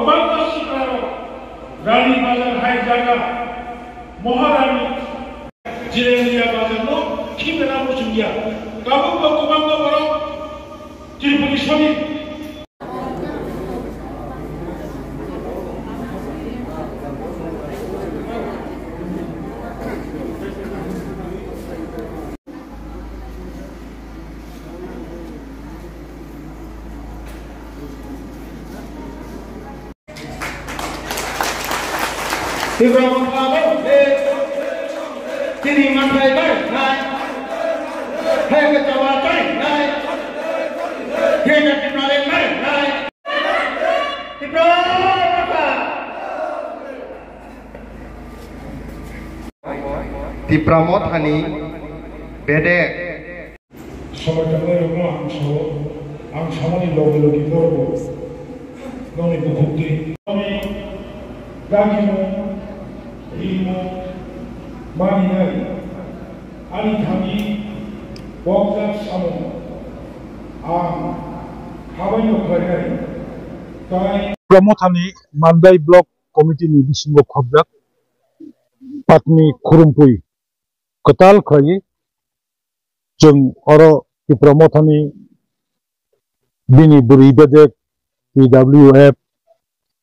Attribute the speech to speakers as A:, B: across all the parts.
A: Gobang Sikaro, Rani Bazar Hai Jaga, Moharani, Jirelia Bazar, Kimena Musungia, Kabu Gobang Baro, Tiripoli Shoni.
B: Ibrahim Khalil, Tini Matai Nai, Hega Tawatai Nai, Hega Timale Nai, Tipramot Hani, Bede.
A: Somatangay ang samani logi borbo, noni bukti, noni gagi mo. Imo Manihari Anithami Bogdan Samo Hawaii Kayari Kai
C: Pramotani Mandai Block Committee ni bisingo khobdak patni Khurumpui Katal Khayi Jung Oro ki Pramotani Bini Buri Bedek PWF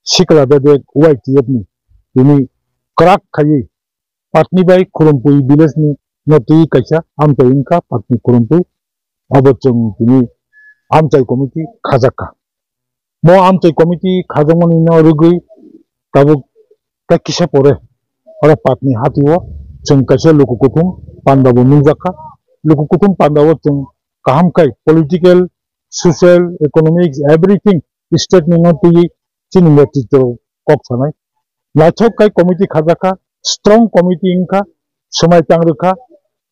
C: Sikla Bedek YTF ni ini Krak Khayi Patni Bai Khurumpui village ni noti kaisa amtai inka Patni Khurumpui abachung ini amtai committee khajaka mo amtai committee khajamoni no rugui tabuk ta kisa pore ora Patni hatiwo chung kaisa lukukutum pandabu minjaka lukukutum pandabu chung kaham kai political social economics everything state ni noti chini netito kok sanai Lathok kai committee khajaka strong committee inka somai tangrukha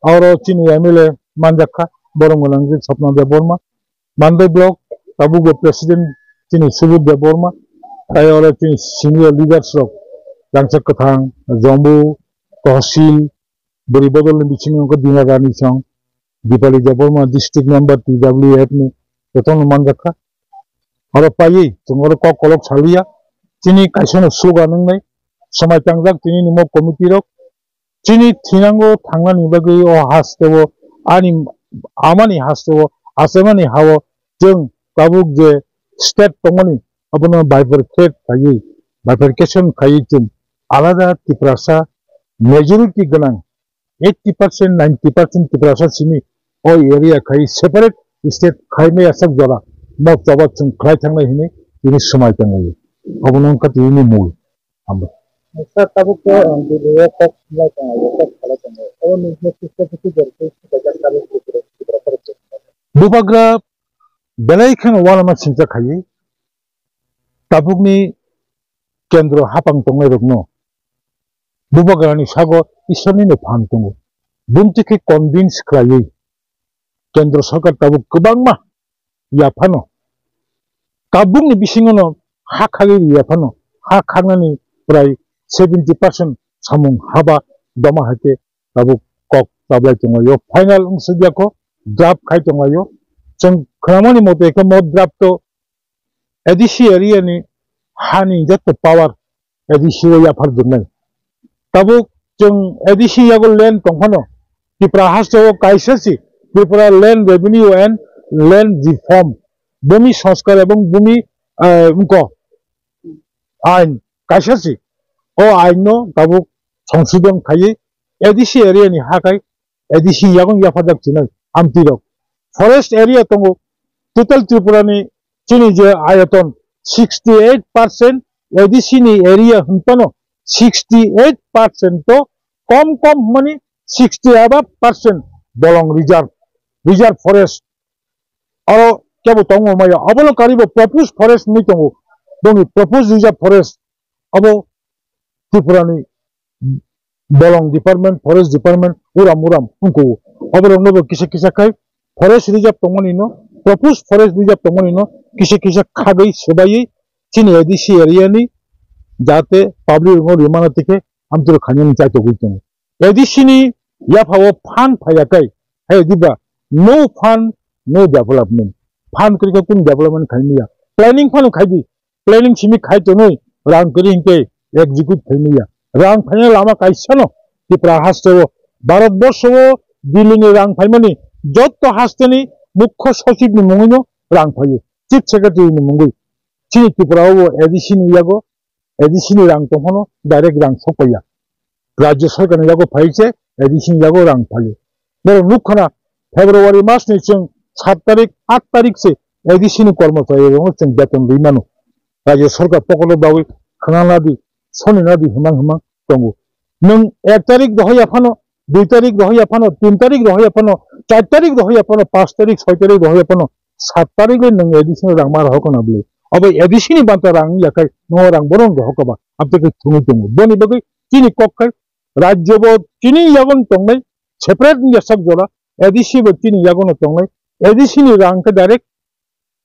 C: auro chini MLA manjakha borongolang Sapna Deborma Mandai block tabugo president chini Subud Deborma tai auro chini senior leaders rok Rangsak Kathang Jombu Tahsil Boribodol ni biching ko Dina Rani Song Dipali Deborma district member PWF ni toton manjakha auro pai chungor ko kolok chalia chini kaisano suga nang Samai tangjak tini nimo committee rok chini thinango thangani bagi o hastewo ani amani hastewo asemani hawo jeng kabuk je state tongoni abono bifurcation khayi chum alada tiprasa majority ganang 80% 90% tiprasa chini o area khayi separate state khaime asak jora mo chabat chung khlai thangna hini ini samai tangai abono ka tini mul amba
D: Sir, tabuk ko ang video ko sila tanga o ni specific derke
C: Bubagra belai khan wala ma sinja khayi tabuk ni kendro hapang tongai rokno Bubagra ni sago isoni no phan tongo bumti ki convince khayi kendro sarkar tabuk kubang ma yapano tabuk ni bisingono ha khagi yapano ha khangani prai 70% samung haba dama hake tabuk kok tablai tongayo final unsudya ko draft khai tongayo chung khamani mote ko mod draft to edisi area ni hani jat power edisi ya phar dunai tabuk chung edisi ya go land tongphano Tripura hasto kaisasi Tripura land revenue and land reform bumi sanskar ebong bumi unko ain kaisasi o aino tabuk সংশোধন খাই ADC area ni hakai ADC yagong yafadak chinai amtirok forest area tongo total Tripura ni chini je ayaton 68% ADC ni area huntano 68% to kom mani 60 above % bolong reserve forest aro kebo tongo maya abolo karibo proposed forest ni tongo dongi proposed reserve forest abo Tripura ni bolong department forest department uram unko abro nobo kisa kai forest reserve tongoni no proposed forest reserve tongoni no kisa khagai sebai chini edisi area ni jate public ngo rimana tike amtro khanyam chai to guitong edisi ni ya phawo phan phaya kai hai diba no fund no development fund krika kun development khaniya planning phanu khaidi planning chimi khai to noi rang kering ke execute phenia rang phanya lama kaisano tipra hastewo bharat borsho Delhi ni rang phaimani jotto hasteni mukhya sachib ni mungino rang phaye chief secretary ni mungui chini tipra edison rang tohono direct rang sokaya rajya sarkar ni yago phaiche edison yago rang phaye bero nukhana February mas ni chung 7 तारीख 8 तारीख से edison कर्मचारी chung beton rimano rajya sarkar pokolo dawi khanganadi soninadi himang tongu nung 1 तारीख dohoy aphano 2 तारीख dohoy aphano 3 तारीख dohoy aphano 4 तारीख dohoy aphano 5 तारीख 6 तारीख dohoy aphano 7 तारीख nung edison rang mar hokona bli abai edison banta rang yakai no rang boron hokaba apteke thungi tongu boni bagai chini kokkai rajyobod chini yagon tongai separate yasak jora edison bo chini yagon tongai edison rang ka direct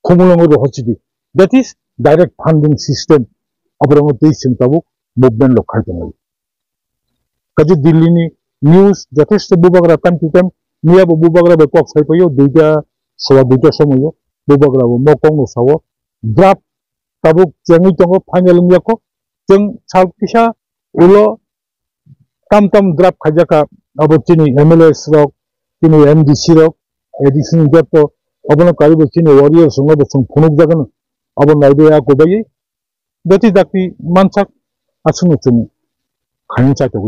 C: khumulongo hochidi that is direct funding system abrang teising tabu movement lokhai tongai kaje Delhi ni news যথেষ্ট বুবাগরা time to time নিয়া বুবাগরা বে cock সাইপাयो দুইটা সবা দুইটা সময়ও বুবাগরা মকং Sao draft তাবুক Changi তঙ্গ final নিয়াকো जों सालकिसा उलो tam draft khajaka abo chini MLS rok chini MDC rok edison jotto abono karibo chini warrior songo bo sung phunuk jagan abo naibe ya kobai dati dakti mansak asunu chuni khain cha to